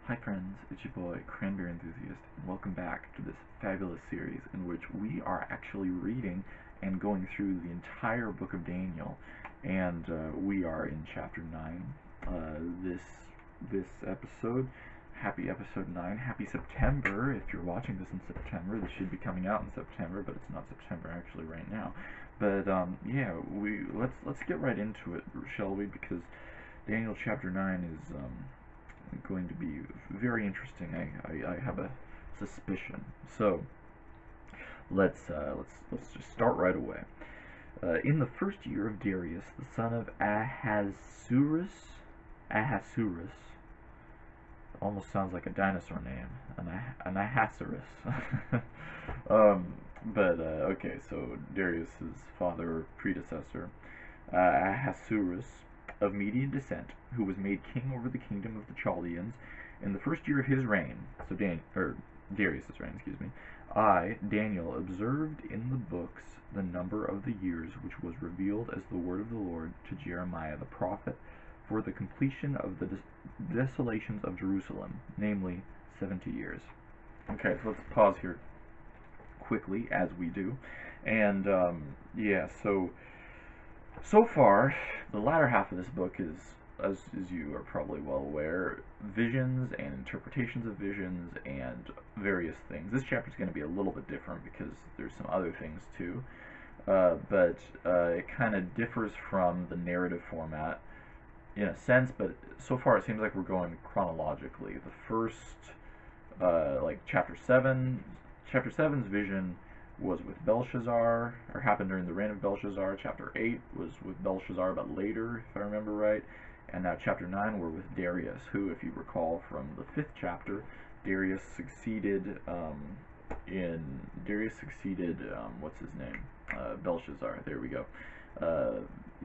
Hi friends, it's your boy, Cranberry Enthusiast, and welcome back to this fabulous series in which we are actually reading and going through the entire book of Daniel, and we are in chapter 9. This episode, happy episode 9, happy September. If you're watching this in September, this should be coming out in September, but it's not September actually right now. But yeah, let's get right into it, shall we? Because Daniel chapter 9 is going to be very interesting. I have a suspicion. So let's just start right away. In the first year of Darius, the son of Ahasuerus, almost sounds like a dinosaur name, an Ahasuerus. Okay, so Darius's father, predecessor, Ahasuerus, of Median descent, who was made king over the kingdom of the Chaldeans, in the first year of his reign, so Darius's reign, excuse me, I, Daniel, observed in the books the number of the years which was revealed as the word of the Lord to Jeremiah the prophet for the completion of the desolations of Jerusalem, namely 70 years. Okay, so let's pause here quickly, as we do, and yeah, so far, the latter half of this book is, as you are probably well aware, visions and interpretations of visions and various things. This chapter is going to be a little bit different because there's some other things too, but it kind of differs from the narrative format in a sense, but so far it seems like we're going chronologically. The first, like chapter 7's vision was with Belshazzar, or happened during the reign of Belshazzar. Chapter 8 was with Belshazzar, but later, if I remember right. And now chapter 9 we're with Darius, who, if you recall from the 5th chapter, Darius succeeded, what's his name? Belshazzar, there we go.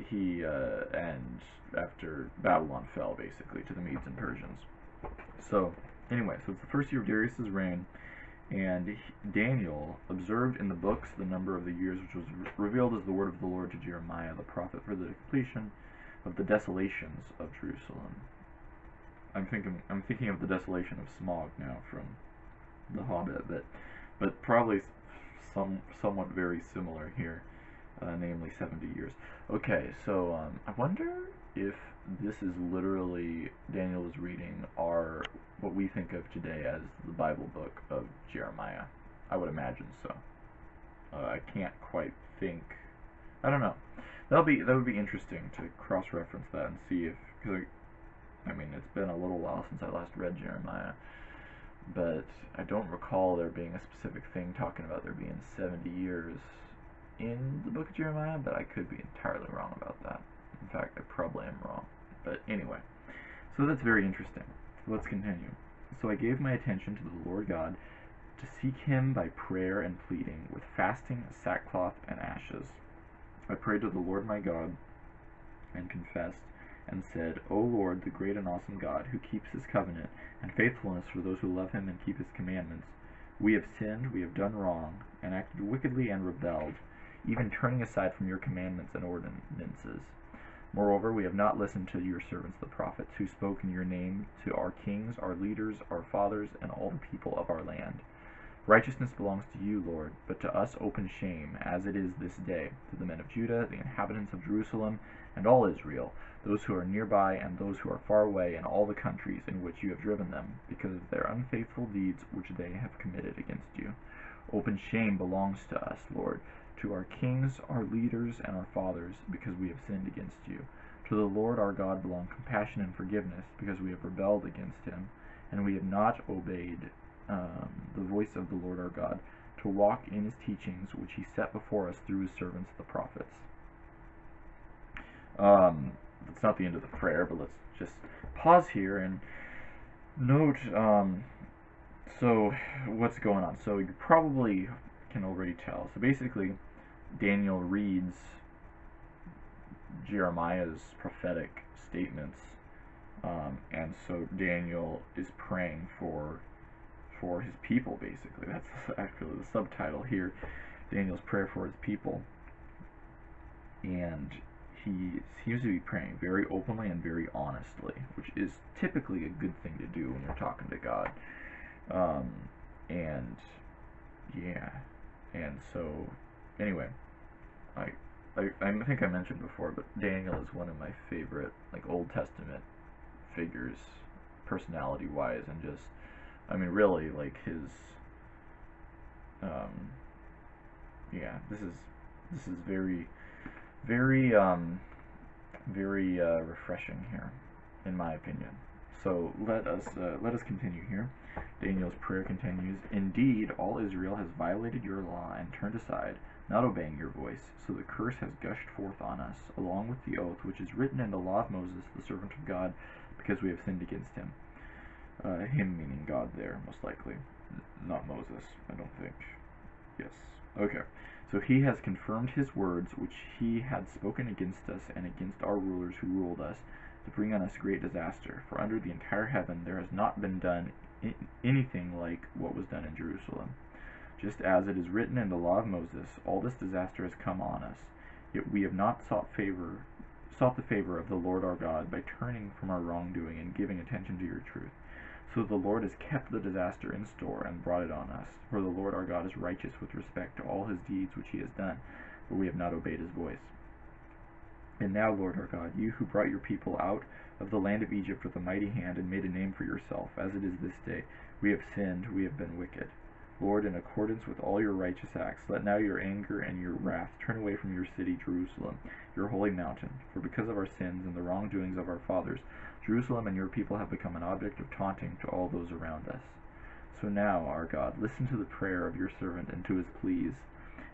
And after Babylon fell, basically, to the Medes and Persians. So, anyway, so it's the first year of Darius's reign. And Daniel observed in the books the number of the years which was revealed as the word of the Lord to Jeremiah the prophet for the completion of the desolations of Jerusalem. I'm thinking of the desolation of Smog now from The Hobbit, but probably somewhat very similar here, namely 70 years. Okay, so I wonder if this is literally, Daniel is reading what we think of today as the Bible book of Jeremiah. I would imagine so. I can't quite think. I don't know. That would be interesting to cross-reference that and see if, because I mean, it's been a little while since I last read Jeremiah, but I don't recall there being a specific thing talking about there being 70 years in the book of Jeremiah, but I could be entirely wrong about that. In fact, I probably am wrong. But anyway, so that's very interesting. Let's continue. So I gave my attention to the Lord God to seek him by prayer and pleading, with fasting, sackcloth, and ashes. I prayed to the Lord my God and confessed and said, O Lord, the great and awesome God, who keeps his covenant and faithfulness for those who love him and keep his commandments, we have sinned, we have done wrong, and acted wickedly and rebelled, even turning aside from your commandments and ordinances. Moreover, we have not listened to your servants the prophets, who spoke in your name to our kings, our leaders, our fathers, and all the people of our land. Righteousness belongs to you, Lord, but to us open shame, as it is this day, to the men of Judah, the inhabitants of Jerusalem, and all Israel, those who are nearby and those who are far away, in all the countries in which you have driven them, because of their unfaithful deeds which they have committed against you. Open shame belongs to us, Lord, to our kings, our leaders, and our fathers, because we have sinned against you. To the Lord our God belong compassion and forgiveness, because we have rebelled against him, and we have not obeyed the voice of the Lord our God, to walk in his teachings, which he set before us through his servants the prophets. That's not the end of the prayer, but let's just pause here and note, so what's going on? So you probably can already tell. So basically, Daniel reads Jeremiah's prophetic statements, and so Daniel is praying for his people, basically. That's actually the subtitle here, Daniel's prayer for his people. And he seems to be praying very openly and very honestly, which is typically a good thing to do when you're talking to God. Um, and yeah, and so anyway, I, I think I mentioned before, but Daniel is one of my favorite like Old Testament figures, personality wise, and just I mean really like his yeah, this is very very very refreshing here, in my opinion. So let us continue here. Daniel's prayer continues. Indeed, all Israel has violated your law and turned aside, not obeying your voice. So the curse has gushed forth on us, along with the oath which is written in the law of Moses, the servant of God, because we have sinned against him. Him meaning God there, most likely. Not Moses, I don't think. Yes. Okay. So he has confirmed his words, which he had spoken against us and against our rulers who ruled us, to bring on us great disaster. For under the entire heaven there has not been done anything like what was done in Jerusalem. Just as it is written in the law of Moses, all this disaster has come on us. Yet we have not sought the favor of the Lord our God by turning from our wrongdoing and giving attention to your truth. So the Lord has kept the disaster in store and brought it on us. For the Lord our God is righteous with respect to all his deeds which he has done, but we have not obeyed his voice. And now, Lord our God, you who brought your people out of the land of Egypt with a mighty hand and made a name for yourself, as it is this day, we have sinned, we have been wicked. Lord, in accordance with all your righteous acts, let now your anger and your wrath turn away from your city, Jerusalem, your holy mountain. For because of our sins and the wrongdoings of our fathers, Jerusalem and your people have become an object of taunting to all those around us. So now, our God, listen to the prayer of your servant and to his pleas.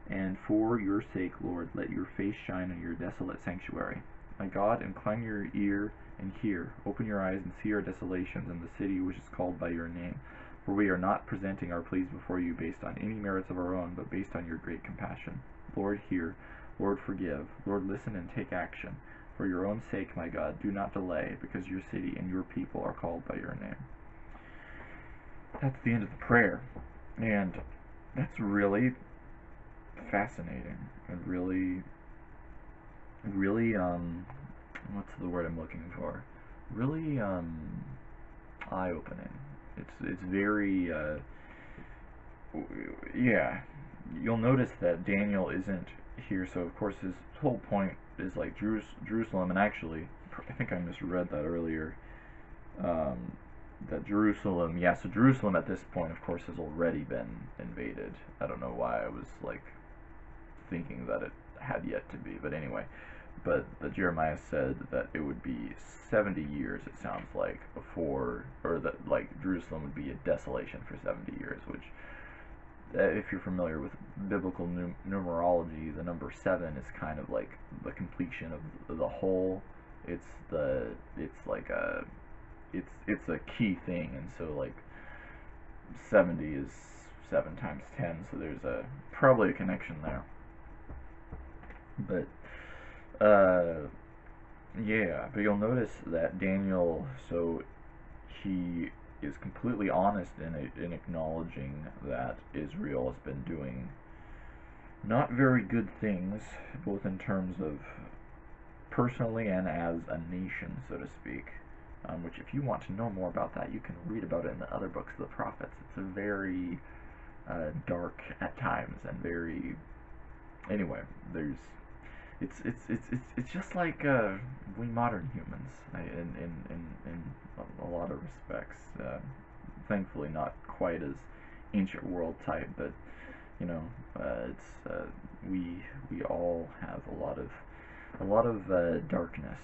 And for your sake, Lord, let your face shine on your desolate sanctuary. My God, incline your ear and hear. Open your eyes and see our desolations in the city which is called by your name. For we are not presenting our pleas before you based on any merits of our own, but based on your great compassion. Lord, hear. Lord, forgive. Lord, listen and take action. For your own sake, my God, do not delay, because your city and your people are called by your name. That's the end of the prayer. And that's really fascinating and really what's the word I'm looking for? Really eye-opening. It's very yeah. You'll notice that Daniel isn't here, so of course his whole point is like Jerusalem, and actually I think I misread that earlier. That Jerusalem, yeah, so Jerusalem at this point of course has already been invaded. I don't know why I was like thinking that it had yet to be, but anyway, but Jeremiah said that it would be 70 years, it sounds like, before, or that like Jerusalem would be a desolation for 70 years, which if you're familiar with biblical numerology, the number 7 is kind of like the completion of the whole. It's a key thing, and so like 70 is 7 times 10, so there's probably a connection there. But yeah, but you'll notice that Daniel, so he is completely honest in acknowledging that Israel has been doing not very good things, both in terms of personally and as a nation, so to speak. Which, if you want to know more about that, you can read about it in the other books of the prophets. It's a very dark at times, and very, anyway, there's it's just like we modern humans in a lot of respects. Thankfully, not quite as ancient world type, but you know, we all have a lot of darkness,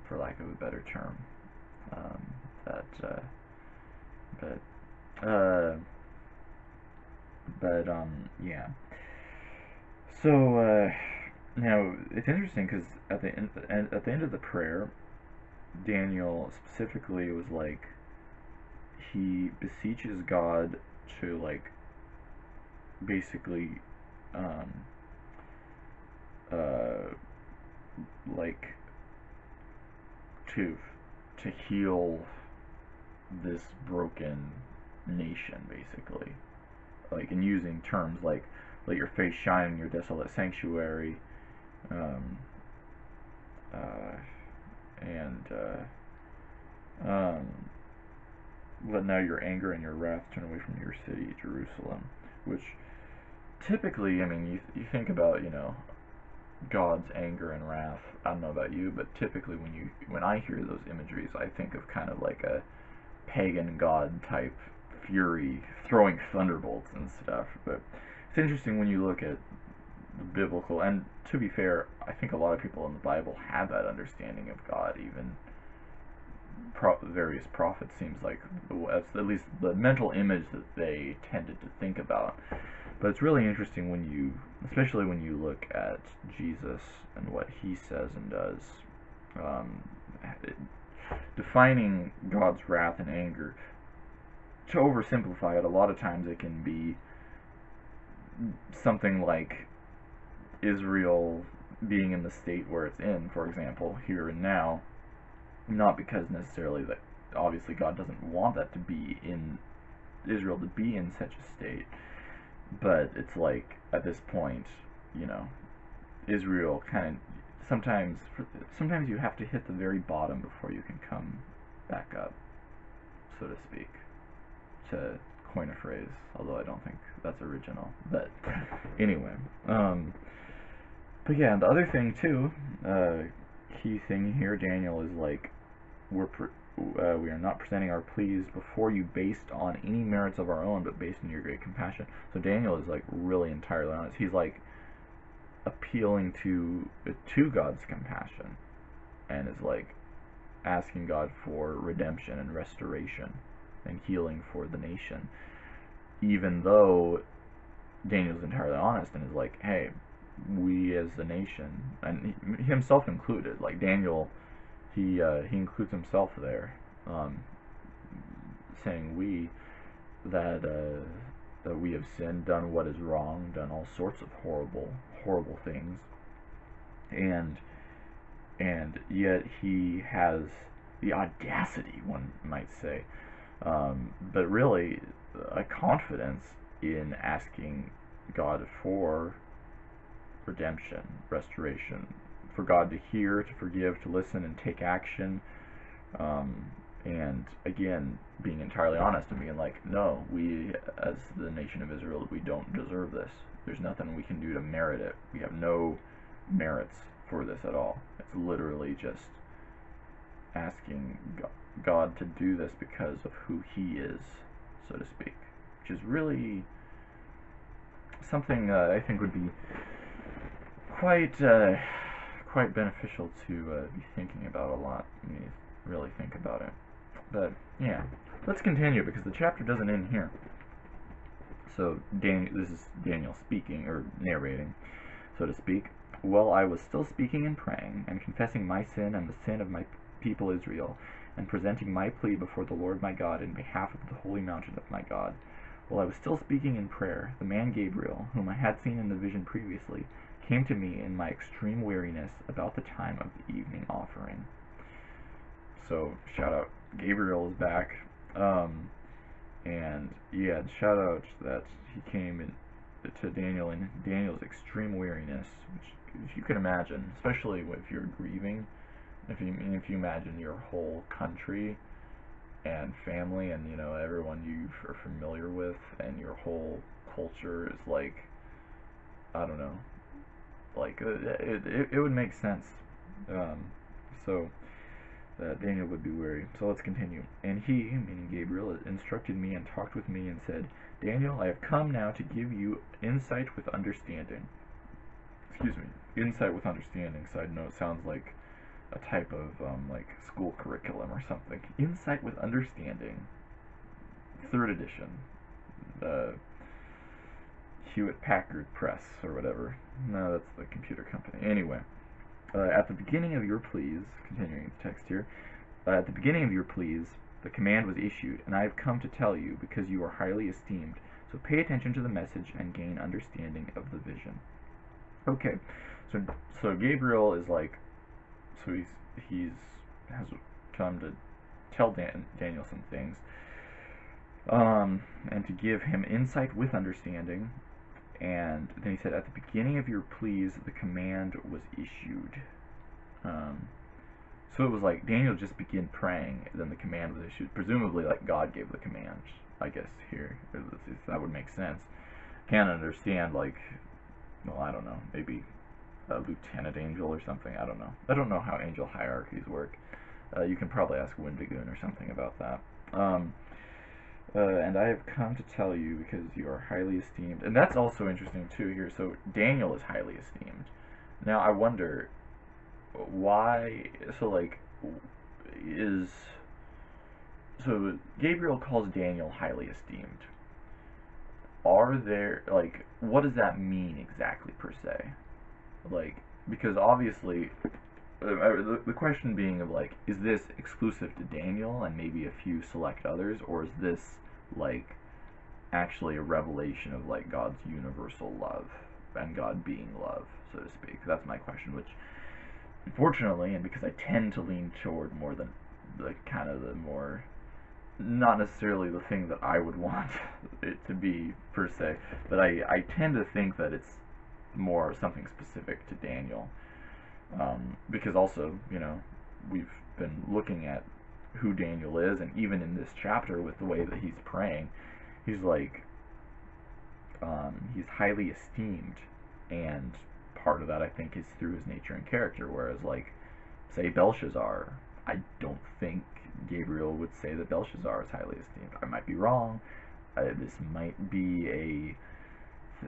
for lack of a better term. Yeah. So now it's interesting because at the end of the prayer, Daniel specifically was like, he beseeches God to like basically like to heal this broken nation, basically, like, in using terms like let your face shine in your desolate sanctuary, and let now your anger and your wrath turn away from your city, Jerusalem. Which typically, I mean, you think about, God's anger and wrath. I don't know about you, but typically when I hear those imageries, I think of kind of like a pagan god type fury throwing thunderbolts and stuff. But it's interesting when you look at the biblical, and to be fair, I think a lot of people in the Bible have that understanding of God. Even various prophets seems like that's at least the mental image that they tended to think about. But it's really interesting especially when you look at Jesus and what he says and does, defining God's wrath and anger. To oversimplify it, a lot of times it can be something like Israel being in the state where it's in, for example, here and now, not because necessarily that obviously God doesn't want that to be in Israel to be in such a state, but it's like at this point, Israel kind of sometimes you have to hit the very bottom before you can come back up, so to speak, to coin a phrase, although I don't think that's original. But anyway, but yeah, the other thing too, key thing here, Daniel is like, we are not presenting our pleas before you based on any merits of our own, but based on your great compassion. So Daniel is like really entirely honest. He's like appealing to God's compassion, and is like asking God for redemption and restoration and healing for the nation, even though Daniel's entirely honest and is like, hey, we as the nation, and himself included, like Daniel, he includes himself there, saying that we have sinned, done what is wrong, done all sorts of horrible things, and yet he has the audacity, one might say, but really a confidence in asking God for redemption, restoration, for God to hear, to forgive, to listen, and take action, and again, being entirely honest and being like, no, we as the nation of Israel, we don't deserve this. There's nothing we can do to merit it. We have no merits for this at all. It's literally just asking God to do this because of who he is, so to speak, which is really something I think would be quite beneficial to be thinking about a lot when you really think about it. But yeah, let's continue because the chapter doesn't end here. So this is Daniel speaking, or narrating, so to speak. While I was still speaking and praying, and confessing my sin and the sin of my people Israel, and presenting my plea before the Lord my God in behalf of the holy mountain of my God, while I was still speaking in prayer, the man Gabriel, whom I had seen in the vision previously, came to me in my extreme weariness about the time of the evening offering. So, shout out, Gabriel is back. And yeah, shout out that he came to Daniel in Daniel's extreme weariness, which, if you can imagine, especially if you're grieving, if you imagine your whole country and family and everyone you are familiar with, and your whole culture is like, I don't know, like it would make sense. So Daniel would be weary. So let's continue. And he, meaning Gabriel, instructed me and talked with me and said, Daniel, I have come now to give you insight with understanding. Excuse me, insight with understanding. Side note, sounds like a type of like school curriculum or something. Insight with understanding. 3rd edition. Hewitt Packard Press or whatever. No, that's the computer company. Anyway. At the beginning of your pleas, continuing the text here, at the beginning of your pleas, the command was issued, and I have come to tell you because you are highly esteemed. So pay attention to the message and gain understanding of the vision. Okay, so Gabriel is like, so he's has come to tell Daniel some things, and to give him insight with understanding. And then he said, at the beginning of your pleas, the command was issued. So it was like Daniel just began praying, and then the command was issued. Presumably, like God gave the command. I guess here that would make sense. Can't understand, like, well, I don't know, maybe a lieutenant angel or something. I don't know. I don't know how angel hierarchies work. You can probably ask Windigoon or something about that. And I have come to tell you because you are highly esteemed. And that's also interesting too here. So Daniel is highly esteemed. Now I wonder why. So like, so Gabriel calls Daniel highly esteemed. Are there, like, what does that mean exactly per se? Like, because obviously, the question being of like, is this exclusive to Daniel and maybe a few select others, or is this like actually a revelation of like God's universal love and God being love, so to speak? That's my question, which unfortunately, and because I tend to lean toward more than the kind of the more, not necessarily the thing that I would want it to be per se, but I tend to think that it's more something specific to Daniel, because also, you know, we've been looking at who Daniel is, and even in this chapter with the way that he's praying, he's like, he's highly esteemed, and part of that I think is through his nature and character, whereas like, say Belshazzar, I don't think Gabriel would say that Belshazzar is highly esteemed. I might be wrong. This might be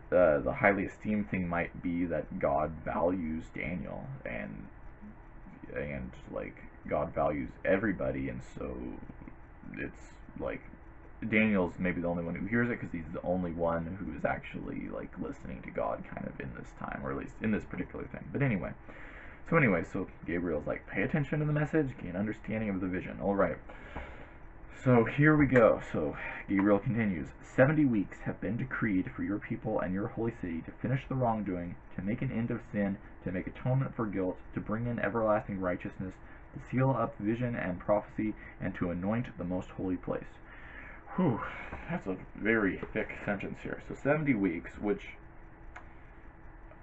the highly esteemed thing might be that God values Daniel, and like God values everybody, and so it's like Daniel's maybe the only one who hears it because he's the only one who is actually like listening to God kind of in this time, or at least in this particular thing. But anyway, so Gabriel's like, pay attention to the message, gain understanding of the vision. All right. So here we go. So Gabriel continues, 70 weeks have been decreed for your people and your holy city to finish the wrongdoing, to make an end of sin, to make atonement for guilt, to bring in everlasting righteousness, to seal up vision and prophecy, and to anoint the most holy place. Whew, that's a very thick sentence here. So 70 weeks, which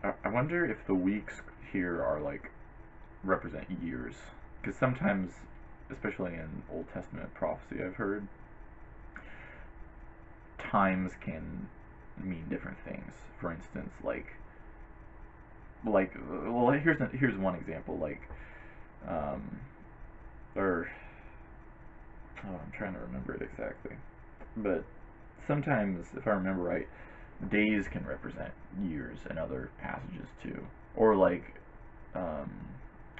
I wonder if the weeks here are like represent years, because sometimes, especially in Old Testament prophecy, I've heard times can mean different things. For instance, like well, here's one example, like or oh, I'm trying to remember it exactly, but sometimes, if I remember right, days can represent years in other passages too, or like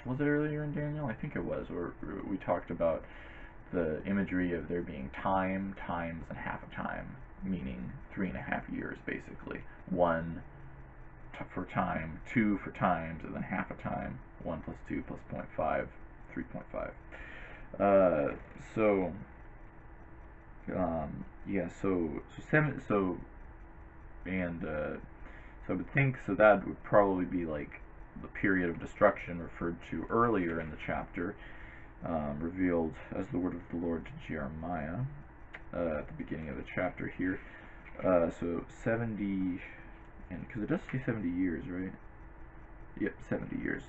was it earlier in Daniel? I think it was, or we talked about the imagery of there being time, times, and half a time, meaning 3.5 years, basically. 1 for time, 2 for times, and then half a time. 1 plus 2 plus 0.5, 3.5. Yeah, so I would think, so that would probably be like the period of destruction referred to earlier in the chapter, revealed as the word of the Lord to Jeremiah at the beginning of the chapter here. So 70, and because it does say 70 years, right? Yep, 70 years.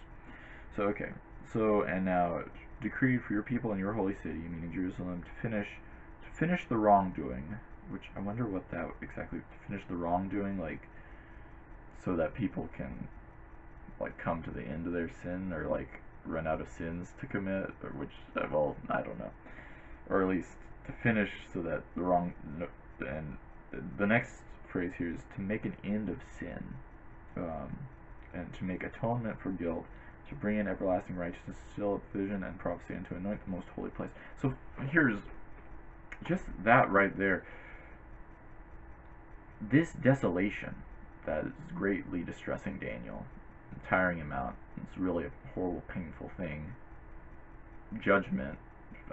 So okay, so and now decreed for your people in your holy city, meaning Jerusalem, to finish the wrongdoing. Which I wonder what that exactly, to finish the wrongdoing, like so that people can like come to the end of their sin, or like run out of sins to commit, or which, well, I don't know, or at least to finish so that the wrong, and the next phrase here is to make an end of sin, and to make atonement for guilt, to bring in everlasting righteousness, to seal up vision and prophecy, and to anoint the most holy place. So here's just that right there. This desolation that is greatly distressing Daniel, tiring him out, it's really a horrible, painful thing. Judgment,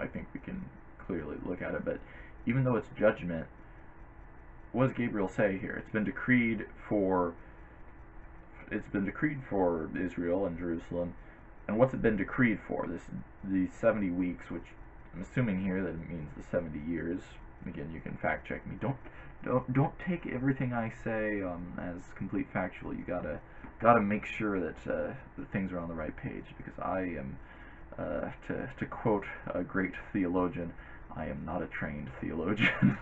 I think we can clearly look at it, but even though it's judgment, what does Gabriel say here? It's been decreed for Israel and Jerusalem, and what's it been decreed for? These 70 weeks, which I'm assuming here that it means the 70 years. Again, you can fact check me. Don't take everything I say as complete factual. You gotta make sure that the things are on the right page, because I am To quote a great theologian, I am not a trained theologian.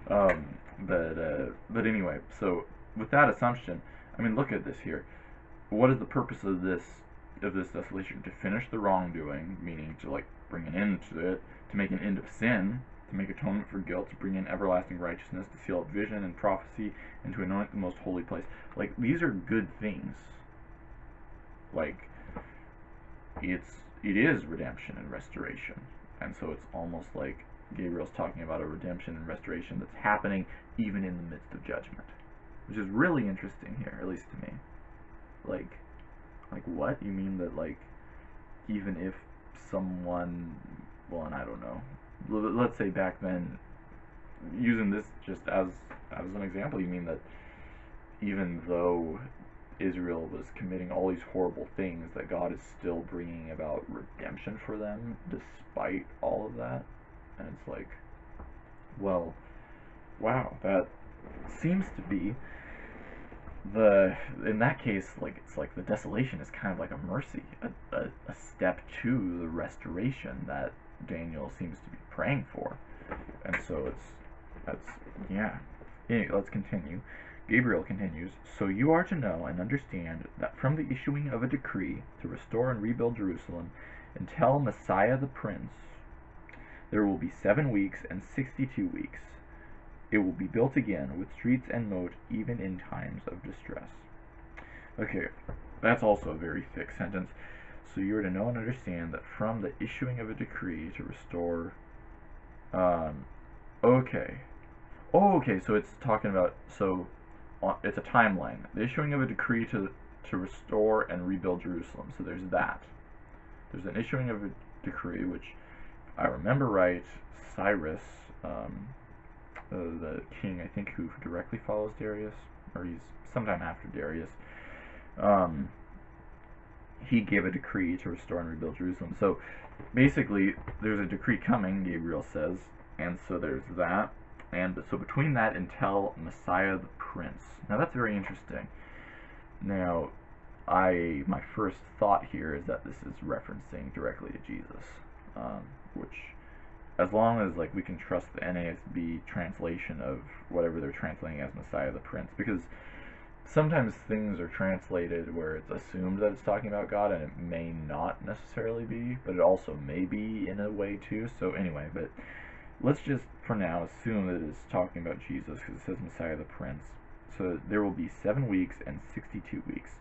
But anyway, so with that assumption, I mean, look at this here. What is the purpose of this desolation? To finish the wrongdoing, meaning to like bring an end to it, to make an end of sin, to make atonement for guilt, to bring in everlasting righteousness, to seal up vision and prophecy, and to anoint the most holy place. Like, these are good things. Like, it is redemption and restoration. And so it's almost like Gabriel's talking about a redemption and restoration that's happening even in the midst of judgment, which is really interesting here, at least to me. Like what? You mean that, like, even if someone, well, and I don't know, let's say back then, using this just as an example, you mean that even though Israel was committing all these horrible things, that God is still bringing about redemption for them despite all of that? And it's like, well, wow, that seems to be in that case, like, it's like the desolation is kind of like a mercy, a step to the restoration that Daniel seems to be praying for. And so that's, yeah. Anyway, let's continue. Gabriel continues, so you are to know and understand that from the issuing of a decree to restore and rebuild Jerusalem until Messiah the Prince, there will be 7 weeks and 62 weeks. It will be built again with streets and moat even in times of distress. Okay, that's also a very thick sentence. So you are to know and understand that from the issuing of a decree to restore... okay. Oh, okay, so it's talking about... So, it's a timeline. The issuing of a decree to restore and rebuild Jerusalem. So there's that. There's an issuing of a decree, which, if I remember right, Cyrus... the king, I think, who directly follows Darius, or he's sometime after Darius, he gave a decree to restore and rebuild Jerusalem. So basically, there's a decree coming, Gabriel says, and so there's that, and so between that until Messiah the Prince. Now that's very interesting. Now, my first thought here is that this is referencing directly to Jesus, which, as long as, like, we can trust the NASB translation of whatever they're translating as Messiah the Prince, because sometimes things are translated where it's assumed that it's talking about God, and it may not necessarily be, but it also may be in a way too. So anyway, but let's just, for now, assume that it's talking about Jesus, because it says Messiah the Prince. So there will be 7 weeks and 62 weeks.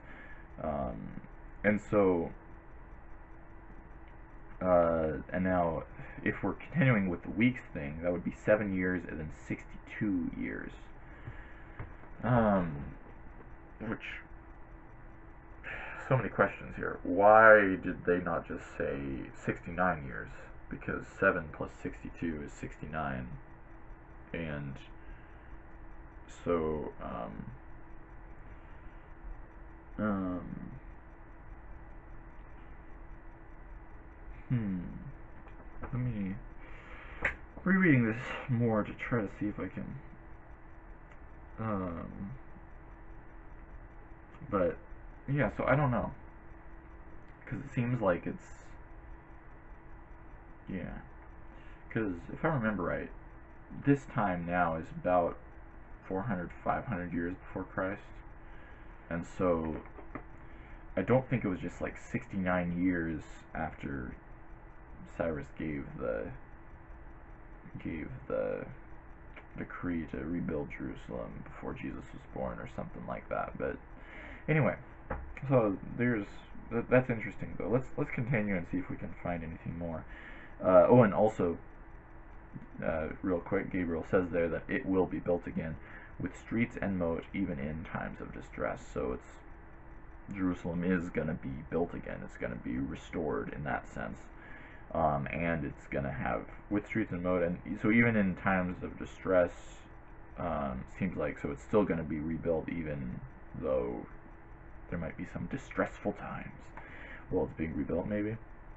And so... and now, if we're continuing with the weeks thing, that would be 7 years and then 62 years. Which, so many questions here. Why did they not just say 69 years? Because 7 plus 62 is 69. And so, let me rereading this more to try to see if I can, but yeah, so I don't know, because it seems like it's, yeah, because if I remember right, this time now is about 400, 500 years before Christ, and so I don't think it was just like 69 years after Cyrus gave the decree to rebuild Jerusalem before Jesus was born or something like that. But anyway, so that's interesting though. Let's continue and see if we can find anything more. Oh, and also, real quick, Gabriel says there that it will be built again with streets and moat even in times of distress. So Jerusalem is going to be built again. It's going to be restored in that sense. And it's going to have, with streets and moat, and so even in times of distress, seems like, so it's still going to be rebuilt even though there might be some distressful times while it's being rebuilt, maybe.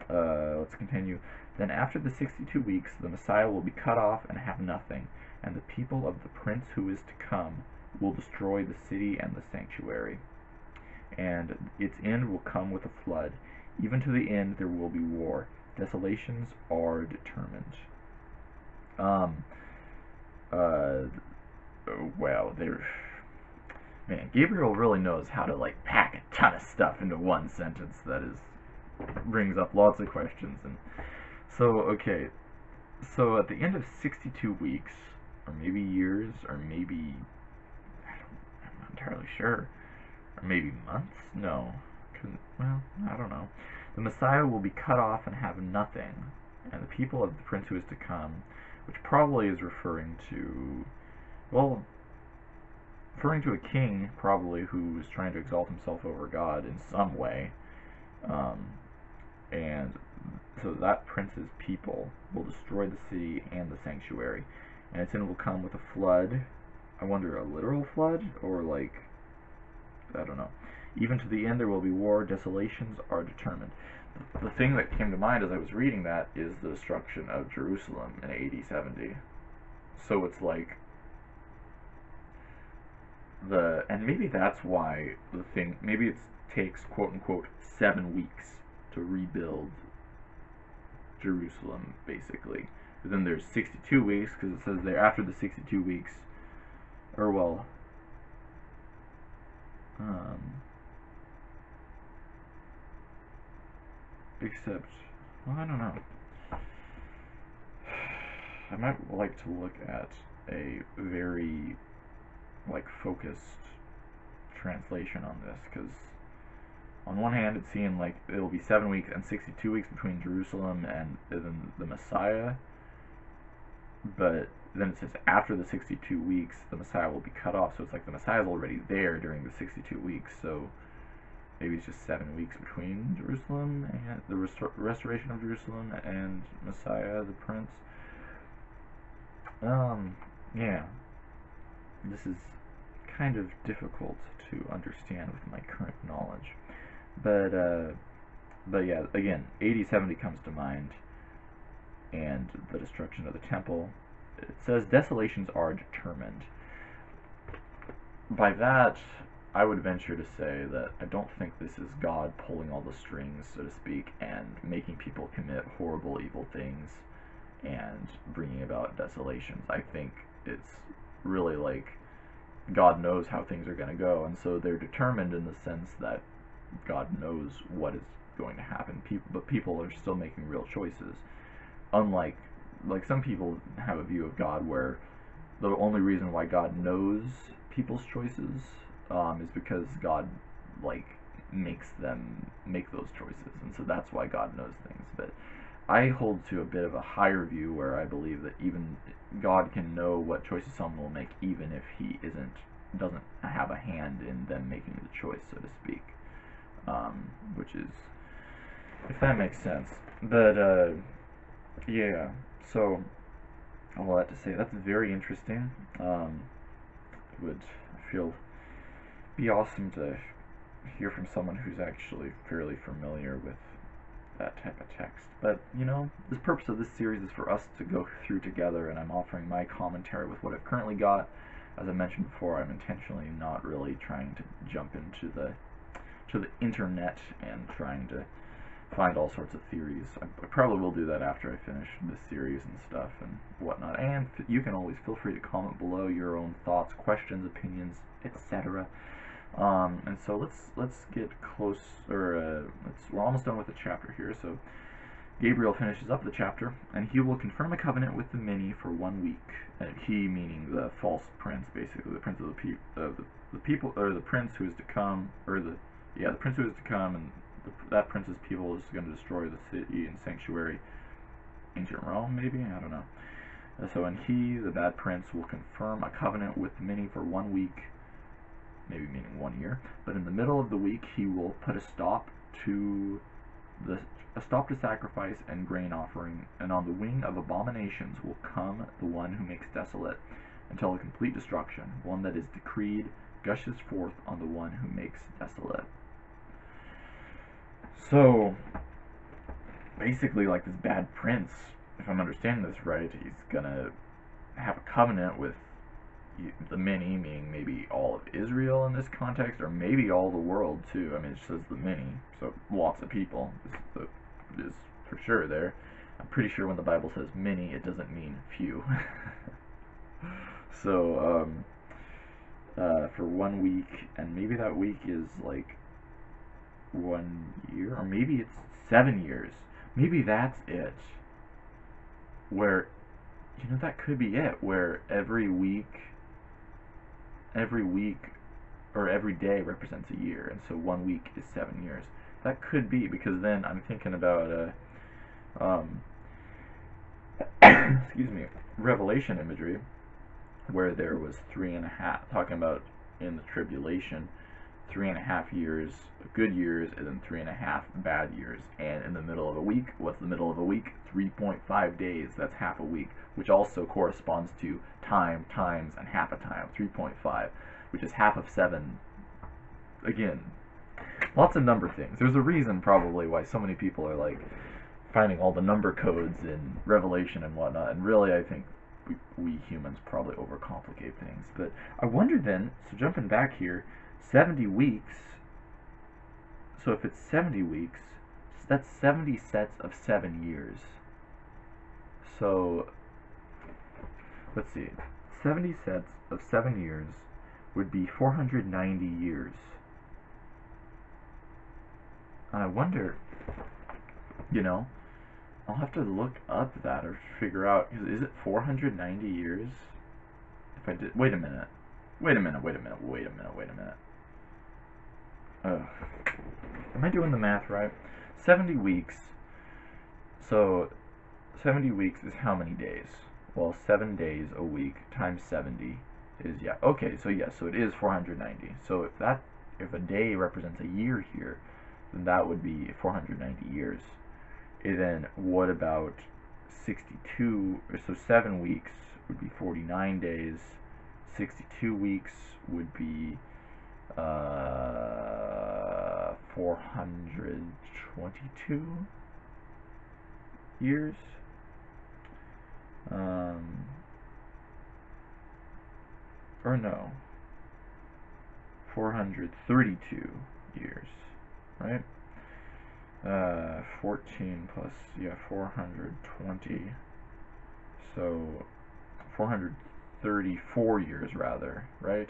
Let's continue. Then after the 62 weeks, the Messiah will be cut off and have nothing, and the people of the Prince who is to come will destroy the city and the sanctuary. And its end will come with a flood, Even to the end there will be war. Desolations are determined. Um, uh, wow, man, Gabriel really knows how to like pack a ton of stuff into one sentence that brings up lots of questions. And so, okay, so at the end of 62 weeks, or maybe years, or maybe, I'm not entirely sure, or maybe months? No, well, I don't know. The Messiah will be cut off and have nothing, and the people of the Prince who is to come, which probably is referring to, well, referring to a king, probably, who is trying to exalt himself over God in some way. And so that prince's people will destroy the city and the sanctuary. And its end will come with a flood. I wonder, a literal flood? Or like, I don't know. Even to the end there will be war. Desolations are determined. The thing that came to mind as I was reading that is the destruction of Jerusalem in AD 70. So it's like, and maybe that's why maybe it takes quote unquote 7 weeks to rebuild Jerusalem, basically. But then there's 62 weeks, because it says there after the 62 weeks, or well, except, well, I don't know. I might like to look at a very like focused translation on this, because on one hand it's seeing like it'll be 7 weeks and 62 weeks between Jerusalem and then the Messiah, but then it says after the 62 weeks the Messiah will be cut off, so it's like the Messiah is already there during the 62 weeks, so maybe it's just 7 weeks between Jerusalem and the restoration of Jerusalem and Messiah the Prince. Yeah, this is kind of difficult to understand with my current knowledge, but yeah, again, AD 70 comes to mind, and the destruction of the temple. It says desolations are determined. By that, I would venture to say that I don't think this is God pulling all the strings, so to speak, and making people commit horrible, evil things and bringing about desolations. I think it's really like God knows how things are going to go, and so they're determined in the sense that God knows what is going to happen. But people are still making real choices. Unlike, like, some people have a view of God where the only reason why God knows people's choices is because God, like, makes them make those choices, and so that's why God knows things. But I hold to a bit of a higher view where I believe that even God can know what choices someone will make, even if he doesn't have a hand in them making the choice, so to speak. Which is, if that makes sense. But yeah, so all that to say, that's very interesting. Would feel be awesome to hear from someone who's actually fairly familiar with that type of text. But, you know, the purpose of this series is for us to go through together, and I'm offering my commentary with what I've currently got. As I mentioned before, I'm intentionally not really trying to jump into the internet and trying to find all sorts of theories. I probably will do that after I finish this series and stuff and whatnot. And you can always feel free to comment below your own thoughts, questions, opinions, etc. And so let's get close, or we're almost done with the chapter here. So Gabriel finishes up the chapter, and he will confirm a covenant with the many for 1 week. He meaning the false prince, basically the prince of the people, or the prince who is to come, or the prince who is to come, and that prince's people is going to destroy the city and sanctuary. Ancient Rome, maybe? I don't know. So, and he, the bad prince, will confirm a covenant with the many for 1 week, maybe meaning 1 year. But in the middle of the week, he will put a stop to sacrifice and grain offering, and on the wing of abominations will come the one who makes desolate, until a complete destruction, one that is decreed, gushes forth on the one who makes desolate. So, basically, like, this bad prince, if I'm understanding this right, he's gonna have a covenant with the many meaning maybe all of Israel in this context, or maybe all the world too. I mean, it says the many, so lots of people is for sure there. I'm pretty sure when the Bible says many, it doesn't mean few. So for 1 week, and maybe that week is like 1 year, or maybe it's 7 years. Maybe that's it. Where, you know, that could be it. Where every week, or every day represents a year, and so 1 week is 7 years. That could be, because then I'm thinking about excuse me, Revelation imagery, where there was 3.5, talking about in the tribulation, 3.5 years good years, and then 3.5 bad years. And in the middle of a week, what's the middle of a week? 3.5 days. That's half a week, which also corresponds to time times and half a time, 3.5, which is half of 7. Again, lots of number things. There's a reason probably why so many people are like finding all the number codes in Revelation and whatnot, and really I think we humans probably overcomplicate things. But I wonder then, so jumping back here, 70 weeks, so if it's 70 weeks, that's 70 sets of 7 years. So, let's see, 70 sets of 7 years would be 490 years. And I wonder, you know, I'll have to look up that or figure out, is it 490 years? If I did, wait a minute. Am I doing the math right? 70 weeks, so 70 weeks is how many days? Well, 7 days a week times 70 is, yeah, okay, so yes, so it is 490. So if a day represents a year here, then that would be 490 years. And then what about 62, so 7 weeks would be 49 days, 62 weeks would be 422 years. Or no, 432 years, right? 14 plus, yeah, 420, so 434 years rather, right?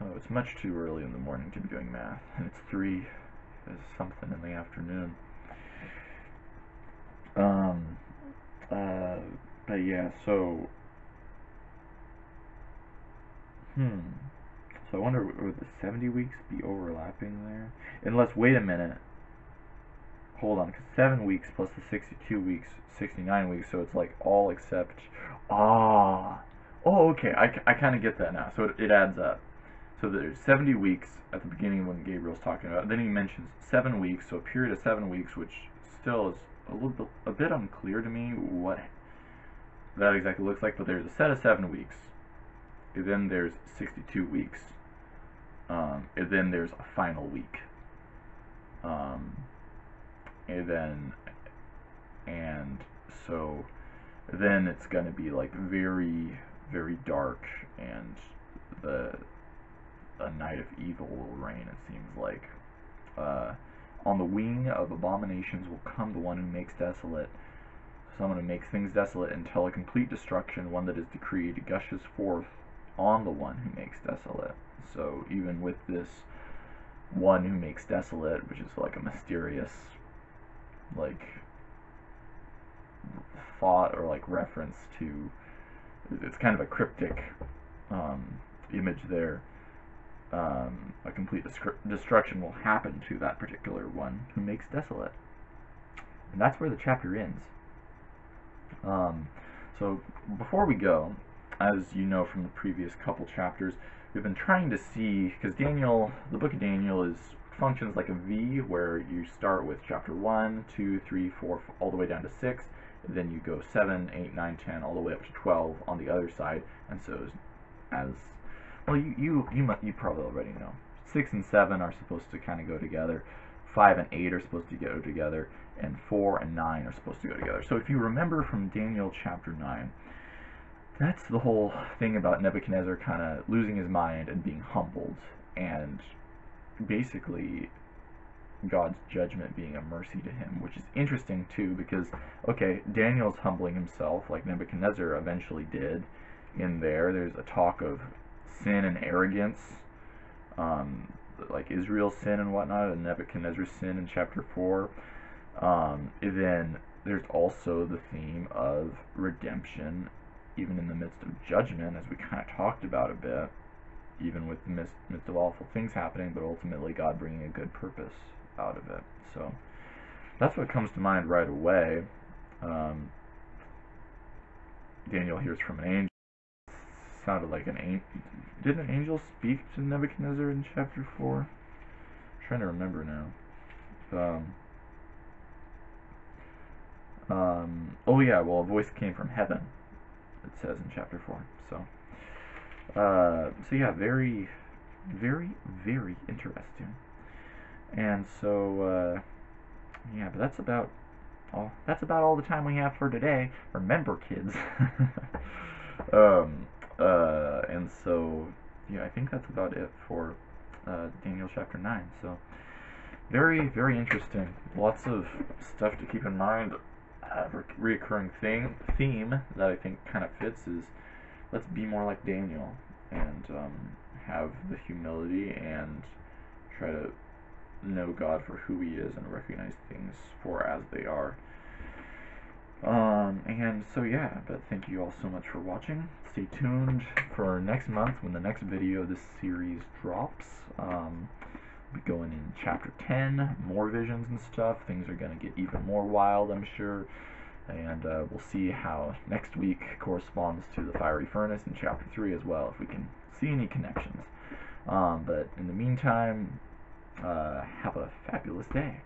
Oh, it's much too early in the morning to be doing math, and it's 3 something in the afternoon. But yeah, so so I wonder, would the 70 weeks be overlapping there? Unless, wait a minute, hold on, because 7 weeks plus the 62 weeks, 69 weeks, so it's like all except, oh, okay, I kind of get that now, so it adds up. So there's 70 weeks at the beginning when Gabriel's talking about it. Then he mentions 7 weeks, so a period of 7 weeks, which still is a bit unclear to me what that exactly looks like, but there's a set of 7 weeks. And then there's 62 weeks. And then there's a final week. And so then it's going to be like very, very dark, and a night of evil will reign, it seems like. On the wing of abominations will come the one who makes desolate, someone who makes things desolate until a complete destruction, one that is decreed, gushes forth on the one who makes desolate. So even with this one who makes desolate, which is like a mysterious, like, thought or like reference to, it's kind of a cryptic image there. A complete destruction will happen to that particular one who makes desolate. And that's where the chapter ends. So before we go, as you know from the previous couple chapters, we've been trying to see, because Daniel, the book of Daniel functions like a V, where you start with chapter 1, 2, 3, 4, all the way down to 6, and then you go 7, 8, 9, 10, all the way up to 12 on the other side. And so as well, you probably already know, 6 and 7 are supposed to kind of go together, 5 and 8 are supposed to go together, and 4 and 9 are supposed to go together. So if you remember from Daniel chapter 9, that's the whole thing about Nebuchadnezzar kind of losing his mind and being humbled, and basically God's judgment being a mercy to him, which is interesting too, because okay, Daniel's humbling himself like Nebuchadnezzar eventually did. In there's a talk of sin and arrogance, like Israel's sin and whatnot, and Nebuchadnezzar's sin in chapter 4. Then there's also the theme of redemption, even in the midst of judgment, as we kind of talked about a bit, even with the midst of awful things happening, but ultimately God bringing a good purpose out of it. So that's what comes to mind right away. Daniel hears from an angel. Sounded like an angel. Did an angel speak to Nebuchadnezzar in chapter 4? I'm trying to remember now. Oh yeah, well, a voice came from heaven, it says in chapter 4. So yeah, very, very, very interesting. And so, yeah, but that's about all the time we have for today. Remember, kids. And so, yeah, I think that's about it for Daniel chapter 9. So, very, very interesting. Lots of stuff to keep in mind. Reoccurring theme that I think kind of fits is, let's be more like Daniel and have the humility and try to know God for who he is and recognize things for as they are. And so yeah, but thank you all so much for watching. Stay tuned for next month when the next video of this series drops. We'll be going in chapter 10, more visions and stuff. Things are going to get even more wild, I'm sure. And we'll see how next week corresponds to the fiery furnace in chapter 3 as well, if we can see any connections. But in the meantime, have a fabulous day.